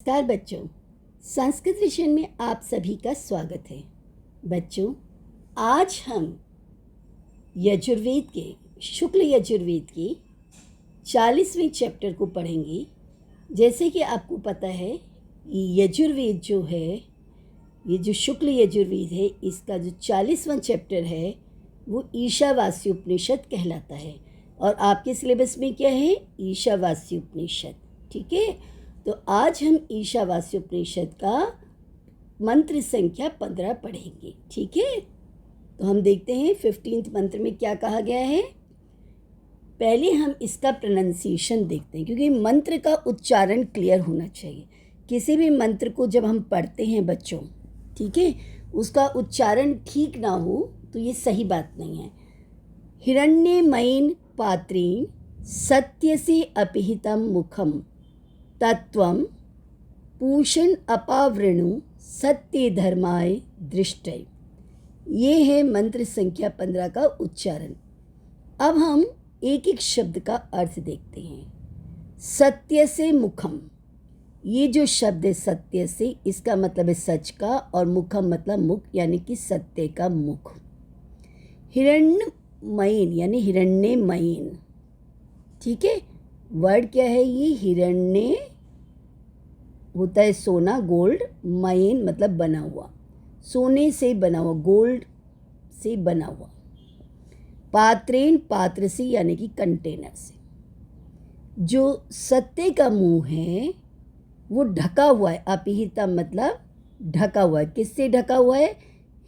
नमस्कार बच्चों, संस्कृत विषय में आप सभी का स्वागत है। बच्चों, आज हम यजुर्वेद के शुक्ल यजुर्वेद के 40वें चैप्टर को पढ़ेंगे। जैसे कि आपको पता है, ये यजुर्वेद जो है, ये जो शुक्ल यजुर्वेद है, इसका जो 40वां चैप्टर है वो ईशावास्य उपनिषद कहलाता है। और आपके सिलेबस में क्या है? ईशावास्य उपनिषद। ठीक है, तो आज हम ईशावास्य उपनिषद का मंत्र संख्या 15 पढ़ेंगे। ठीक है, तो हम देखते हैं 15वें मंत्र में क्या कहा गया है। पहले हम इसका प्रोनाउंसिएशन देखते हैं, क्योंकि मंत्र का उच्चारण क्लियर होना चाहिए। किसी भी मंत्र को जब हम पढ़ते हैं बच्चों, ठीक है, उसका उच्चारण ठीक ना हो तो ये सही बात नहीं है। हिरण्यमयीन पात्रेण सत्यसे अपिहितं मुखम तत्वं पूषण अपावृणु सत्य धर्माय दृष्टय। ये है मंत्र संख्या 15 का उच्चारण। अब हम एक एक शब्द का अर्थ देखते हैं। सत्य से मुखम, ये जो शब्द है सत्य से, इसका मतलब है सच का, और मुखम मतलब मुख, यानी कि सत्य का मुख। हिरण्यमयीन यानी हिरण्यमयीन, ठीक है। वर्ड क्या है ये? हिरण्य होता है सोना, गोल्ड, मयीन मतलब बना हुआ, सोने से बना हुआ, गोल्ड से बना हुआ। पात्रेण, पात्र से यानी कि कंटेनर से। जो सत्य का मुंह है वो ढका हुआ है। अपिहिता मतलब ढका हुआ है। किससे ढका हुआ है?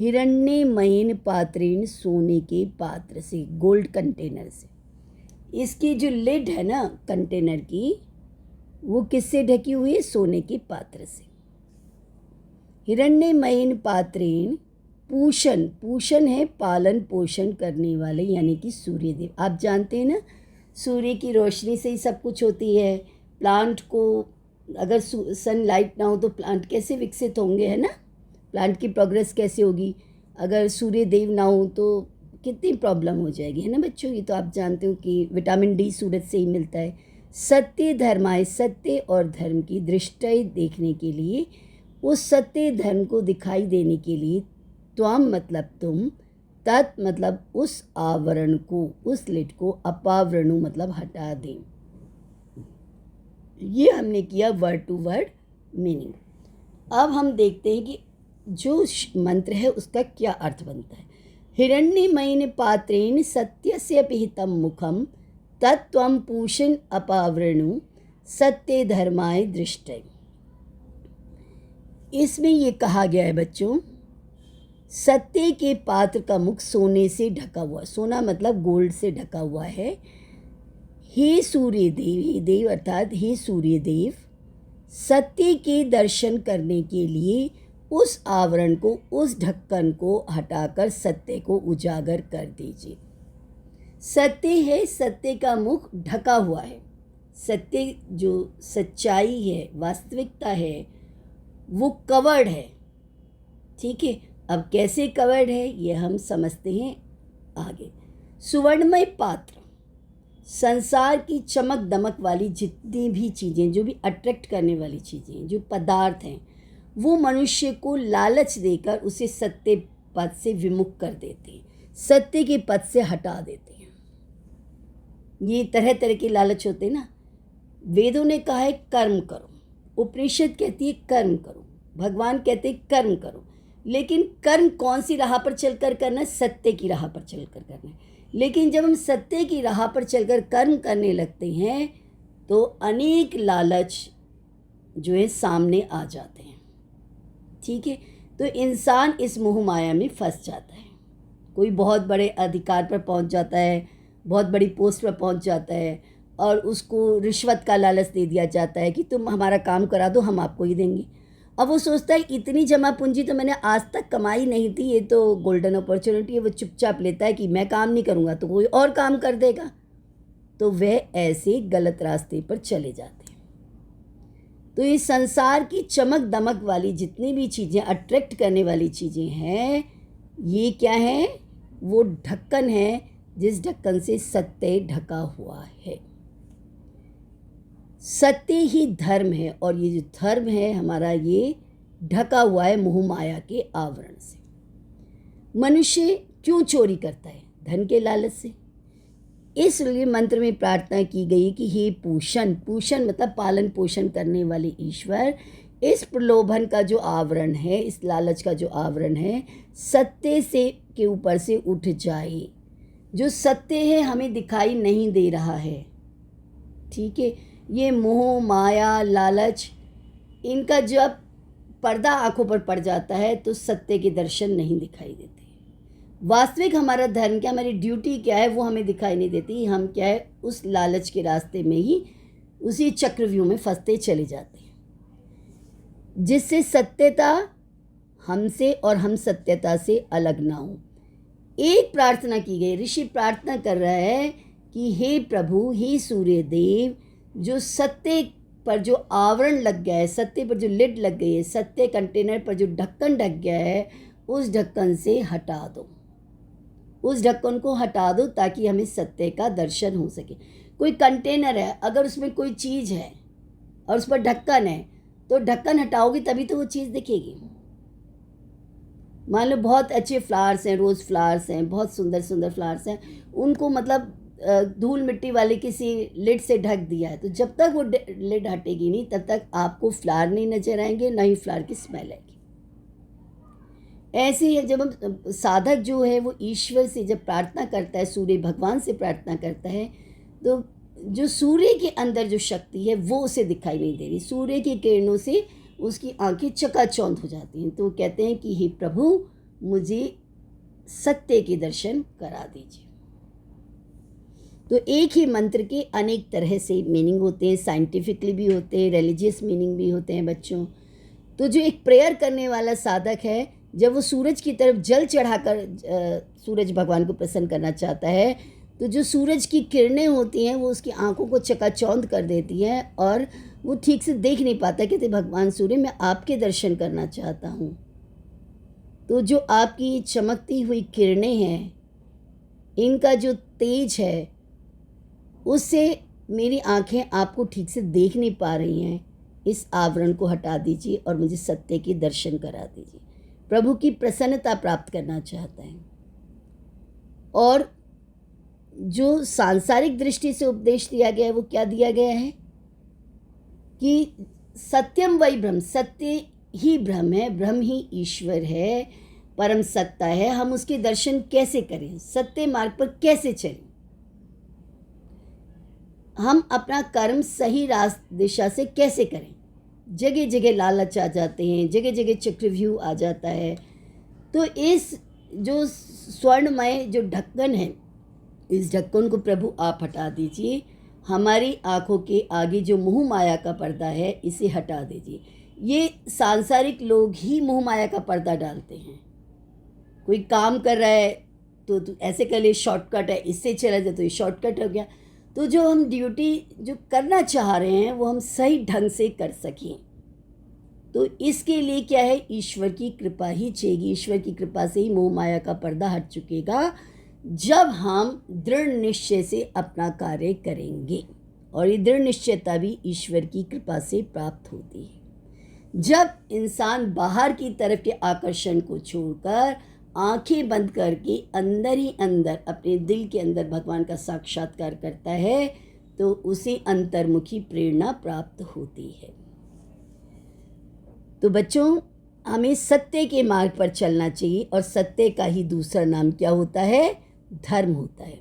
हिरण्यमयीन पात्रेण, सोने के पात्र से, गोल्ड कंटेनर से। इसकी जो लिड है ना कंटेनर की, वो किससे ढकी हुई है? सोने के पात्र से। हिरण्यमयीन पात्रेण पूषण, पूषण है पालन पोषण करने वाले, यानी कि सूर्यदेव। आप जानते हैं ना, सूर्य की रोशनी से ही सब कुछ होती है। प्लांट को अगर सनलाइट ना हो तो प्लांट कैसे विकसित होंगे, है ना? प्लांट की प्रोग्रेस कैसे होगी? अगर सूर्यदेव ना हो तो कितनी प्रॉब्लम हो जाएगी, है ना बच्चों? ये तो आप जानते हो कि विटामिन डी सूरज से ही मिलता है। सत्य धर्माय, सत्य और धर्म की दृष्टि देखने के लिए, उस सत्य धर्म को दिखाई देने के लिए, त्वम मतलब तुम, तत् मतलब उस आवरण को, उस लिट को, अपावरणु मतलब हटा दें। ये हमने किया वर्ड टू वर्ड मीनिंग। अब हम देखते हैं कि जो मंत्र है उसका क्या अर्थ बनता है। हिरण्यमयीन पात्रेण सत्यस्य अपिहितं मुखम तत्त्वं पूषण अपावृणु सत्य धर्माय दृष्टय। इसमें ये कहा गया है बच्चों, सत्य के पात्र का मुख सोने से ढका हुआ, सोना मतलब गोल्ड से ढका हुआ है। हे सूर्यदेव, हे देव अर्थात हे सूर्यदेव, सत्य के दर्शन करने के लिए उस आवरण को, उस ढक्कन को हटाकर सत्य को उजागर कर दीजिए। सत्य है, सत्य का मुख ढका हुआ है। सत्य जो सच्चाई है, वास्तविकता है, वो कवर्ड है। ठीक है, अब कैसे कवर्ड है ये हम समझते हैं आगे। सुवर्णमय पात्र, संसार की चमक दमक वाली जितनी भी चीज़ें, जो भी अट्रैक्ट करने वाली चीज़ें, जो पदार्थ हैं, वो मनुष्य को लालच देकर उसे सत्य पथ से विमुख कर देते हैं, सत्य के पथ से हटा देते हैं। ये तरह तरह के लालच होते हैं ना। वेदों ने कहा है कर्म करो, उपनिषद कहती है कर्म करो, भगवान कहते हैं कर्म करो। लेकिन कर्म कौन सी राह पर चलकर करना है? सत्य की राह पर चलकर करना है। लेकिन जब हम सत्य की राह पर चलकर कर्म करने लगते हैं तो अनेक लालच जो है सामने आ जाते हैं। ठीक है, तो इंसान इस मोह माया में फंस जाता है। कोई बहुत बड़े अधिकार पर पहुंच जाता है, बहुत बड़ी पोस्ट पर पहुंच जाता है, और उसको रिश्वत का लालच दे दिया जाता है कि तुम हमारा काम करा दो, हम आपको ही देंगे। अब वो सोचता है इतनी जमा पूंजी तो मैंने आज तक कमाई नहीं थी, ये तो गोल्डन अपॉर्चुनिटी है। वो चुपचाप लेता है कि मैं काम नहीं करूँगा तो कोई और काम कर देगा। तो वह ऐसे गलत रास्ते पर चले जाते हैं। तो ये संसार की चमक दमक वाली जितनी भी चीज़ें, अट्रैक्ट करने वाली चीज़ें हैं, ये क्या है? वो ढक्कन है जिस ढक्कन से सत्य ढका हुआ है। सत्य ही धर्म है, और ये जो धर्म है हमारा, ये ढका हुआ है मोह माया के आवरण से। मनुष्य क्यों चोरी करता है? धन के लालच से। इसलिए मंत्र में प्रार्थना की गई कि हे पूषण, पूषण मतलब पालन पोषण करने वाले ईश्वर, इस प्रलोभन का जो आवरण है, इस लालच का जो आवरण है, सत्य से के ऊपर से उठ जाए। जो सत्य है हमें दिखाई नहीं दे रहा है, ठीक है। ये मोह माया लालच, इनका जब पर्दा आंखों पर पड़ जाता है तो सत्य के दर्शन नहीं दिखाई देते। वास्तविक हमारा धर्म क्या, हमारी ड्यूटी क्या है, वो हमें दिखाई नहीं देती। हम क्या है, उस लालच के रास्ते में ही, उसी चक्रव्यूह में फंसते चले जाते हैं, जिससे सत्यता हमसे और हम सत्यता से अलग ना हो। एक प्रार्थना की गई, ऋषि प्रार्थना कर रहा है कि हे प्रभु, हे सूर्य देव, जो सत्य पर जो आवरण लग गया है, सत्य पर जो लिड लग गई है, सत्य कंटेनर पर जो ढक्कन ढक गया है, उस ढक्कन से हटा दो, उस ढक्कन को हटा दो, ताकि हमें सत्य का दर्शन हो सके। कोई कंटेनर है, अगर उसमें कोई चीज़ है और उस पर ढक्कन है, तो ढक्कन हटाओगी तभी तो वो चीज़ दिखेगी। मान लो बहुत अच्छे फ्लावर्स हैं, रोज़ फ्लावर्स हैं, बहुत सुंदर सुंदर फ्लावर्स हैं, उनको मतलब धूल मिट्टी वाले किसी लिड से ढक दिया है, तो जब तक वो लिड हटेगी नहीं, तब तक आपको फ्लावर नहीं नजर आएंगे, ना ही फ्लावर की स्मेल आएगी। ऐसे ही जब हम साधक जो है वो ईश्वर से जब प्रार्थना करता है, सूर्य भगवान से प्रार्थना करता है, तो जो सूर्य के अंदर जो शक्ति है वो उसे दिखाई नहीं दे रही। सूर्य की किरणों से उसकी आंखें चकाचौंध हो जाती हैं। तो वो कहते हैं कि हे प्रभु, मुझे सत्य के दर्शन करा दीजिए। तो एक ही मंत्र के अनेक तरह से मीनिंग होते हैं, साइंटिफिकली भी होते हैं, रिलीजियस मीनिंग भी होते हैं बच्चों। तो जो एक प्रेयर करने वाला साधक है, जब वो सूरज की तरफ जल चढ़ाकर सूरज भगवान को प्रसन्न करना चाहता है, तो जो सूरज की किरणें होती हैं वो उसकी आंखों को चकाचौंध कर देती हैं और वो ठीक से देख नहीं पाता। कहते भगवान सूर्य, मैं आपके दर्शन करना चाहता हूँ। तो जो आपकी चमकती हुई किरणें हैं, इनका जो तेज है, उससे मेरी आंखें आपको ठीक से देख नहीं पा रही हैं। इस आवरण को हटा दीजिए और मुझे सत्य के दर्शन करा दीजिए। प्रभु की प्रसन्नता प्राप्त करना चाहता है। और जो सांसारिक दृष्टि से उपदेश दिया गया है, वो क्या दिया गया है कि सत्यम वही ब्रह्म, सत्य ही ब्रह्म है, ब्रह्म ही ईश्वर है, परम सत्ता है। हम उसके दर्शन कैसे करें, सत्य मार्ग पर कैसे चलें, हम अपना कर्म सही दिशा से कैसे करें। जगह जगह लालच आ जाते हैं, जगह जगह चक्रव्यूह आ जाता है। तो इस जो स्वर्णमय जो ढक्कन है, इस ढक्कन को प्रभु आप हटा दीजिए। हमारी आंखों के आगे जो मोह माया का पर्दा है, इसे हटा दीजिए। ये सांसारिक लोग ही मोह माया का पर्दा डालते हैं। कोई काम कर रहा है तो ऐसे कर ले, शॉर्टकट है, इससे चला जाए तो ये शॉर्टकट हो गया। तो जो हम ड्यूटी जो करना चाह रहे हैं वो हम सही ढंग से कर सकें, तो इसके लिए क्या है, ईश्वर की कृपा ही चाहिए। ईश्वर की कृपा से ही मोह माया का पर्दा हट चुकेगा, जब हम दृढ़ निश्चय से अपना कार्य करेंगे। और ये दृढ़ निश्चयता भी ईश्वर की कृपा से प्राप्त होती है। जब इंसान बाहर की तरफ के आकर्षण को छोड़कर आंखें बंद करके अंदर ही अंदर अपने दिल के अंदर भगवान का साक्षात्कार करता है, तो उसे अंतर्मुखी प्रेरणा प्राप्त होती है। तो बच्चों, हमें सत्य के मार्ग पर चलना चाहिए, और सत्य का ही दूसरा नाम क्या होता है, धर्म होता है।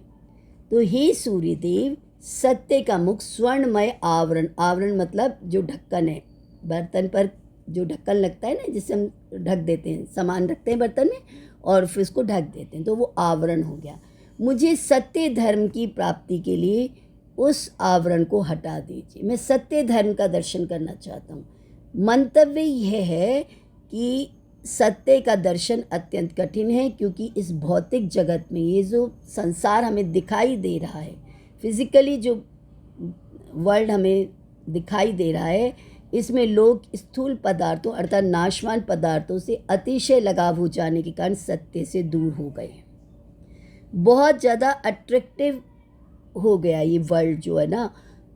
तो हे सूर्यदेव, सत्य का मुख स्वर्णमय आवरण, आवरण मतलब जो ढक्कन है, बर्तन पर जो ढक्कन लगता है ना, जिससे हम ढक देते हैं, सामान रखते हैं बर्तन में और फिर उसको ढक देते हैं, तो वो आवरण हो गया। मुझे सत्य धर्म की प्राप्ति के लिए उस आवरण को हटा दीजिए। मैं सत्य धर्म का दर्शन करना चाहता हूँ। मंतव्य यह है कि सत्य का दर्शन अत्यंत कठिन है, क्योंकि इस भौतिक जगत में ये जो संसार हमें दिखाई दे रहा है, फिजिकली जो वर्ल्ड हमें दिखाई दे रहा है, इसमें लोग स्थूल पदार्थों अर्थात नाशवान पदार्थों से अतिशय लगाव हो जाने के कारण सत्य से दूर हो गए। बहुत ज़्यादा अट्रैक्टिव हो गया ये वर्ल्ड जो है ना,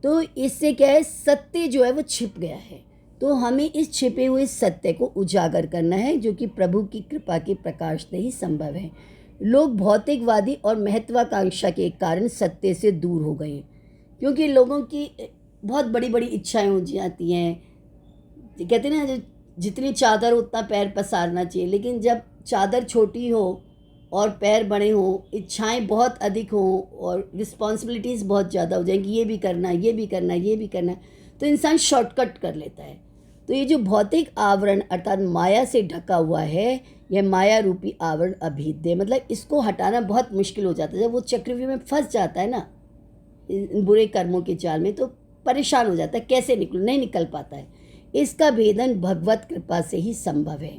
तो इससे क्या है, सत्य जो है वो छिप गया है। तो हमें इस छिपे हुए सत्य को उजागर करना है, जो कि प्रभु की कृपा के प्रकाश से ही संभव है। लोग भौतिकवादी और महत्वाकांक्षा के कारण सत्य से दूर हो गए, क्योंकि लोगों की बहुत बड़ी बड़ी इच्छाएं हो जाती हैं। कहते हैं ना, जितनी चादर उतना पैर पसारना चाहिए, लेकिन जब चादर छोटी हो और पैर बड़े हों, इच्छाएं बहुत अधिक हों और रिस्पॉन्सिबिलिटीज़ बहुत ज़्यादा हो जाएंगी, ये भी करना, ये भी करना, ये भी करना, तो इंसान शॉर्टकट कर लेता है। तो ये जो भौतिक आवरण अर्थात माया से ढका हुआ है, यह माया रूपी आवरण अभेद्य, मतलब इसको हटाना बहुत मुश्किल हो जाता है। जब वो चक्रव्यूह में फंस जाता है ना, इन बुरे कर्मों के जाल में, तो परेशान हो जाता है, कैसे नहीं निकल पाता है। इसका भेदन भगवत कृपा से ही संभव है।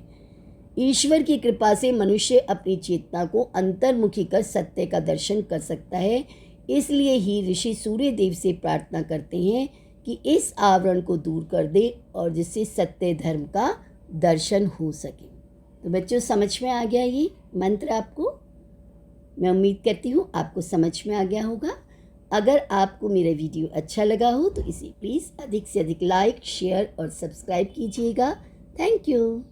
ईश्वर की कृपा से मनुष्य अपनी चेतना को अंतर्मुखी कर सत्य का दर्शन कर सकता है। इसलिए ही ऋषि सूर्य देव से प्रार्थना करते हैं कि इस आवरण को दूर कर दे और जिससे सत्य धर्म का दर्शन हो सके। तो बच्चों, समझ में आ गया ये मंत्र आपको? मैं उम्मीद करती हूँ आपको समझ में आ गया होगा। अगर आपको मेरा वीडियो अच्छा लगा हो तो इसे प्लीज़ अधिक से अधिक लाइक, शेयर और सब्सक्राइब कीजिएगा। Thank you.